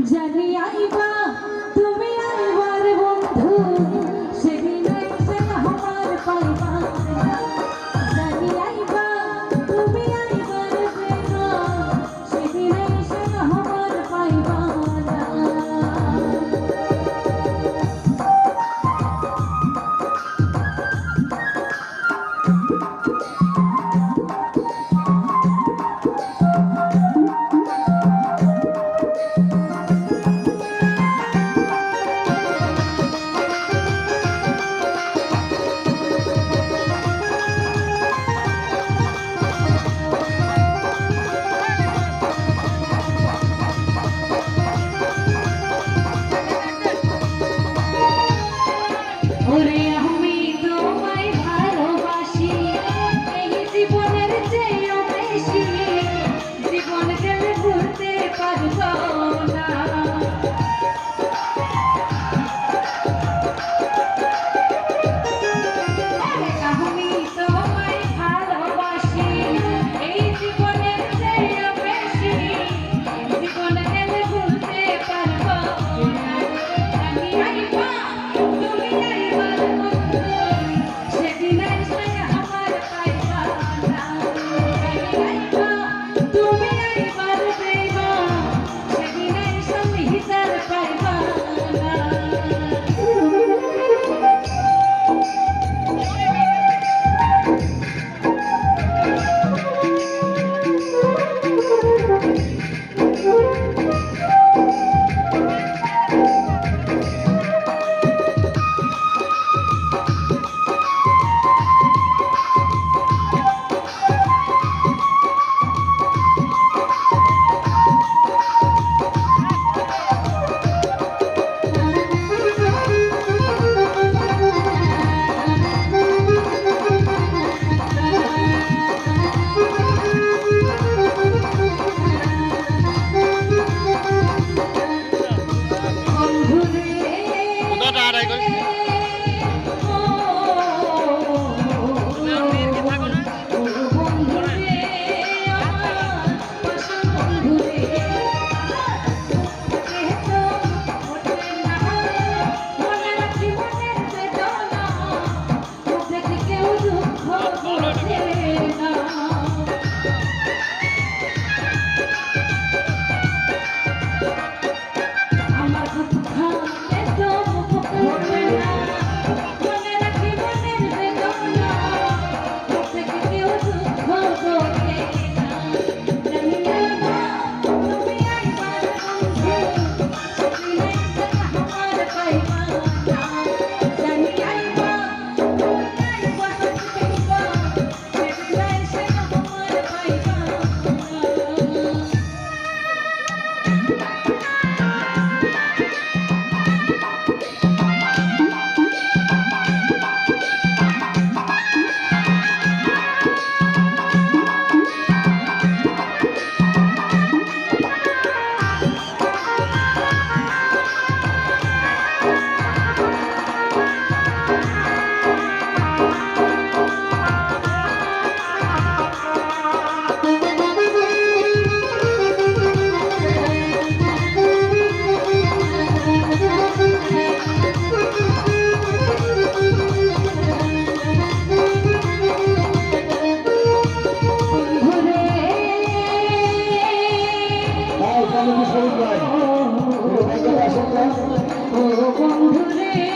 জানি আইবা তুমি আইবার বন্ধু সেদিন এসে আমার পাইবা জানি আইবা তুমি আইবার বেলা সেদিন এসে আমার পাইবা ওরে আমি তোমায় ভালোবাসি এই জীবনের চেয়েও বেশি জীবন গেলে ভুলতে পারবো না আমি তোমায় ভালোবাসি এই জীবনের চেয়েও বেশি জীবন গেলে ভুলতে পারবো না আমি আইবা তুমি আইবার বন্ধু সেদিন এসে আমার পাইবা না আইবা তুমি আইবার বেলা সেদিন এসে হিজার পাইবা না ও বন্ধুরে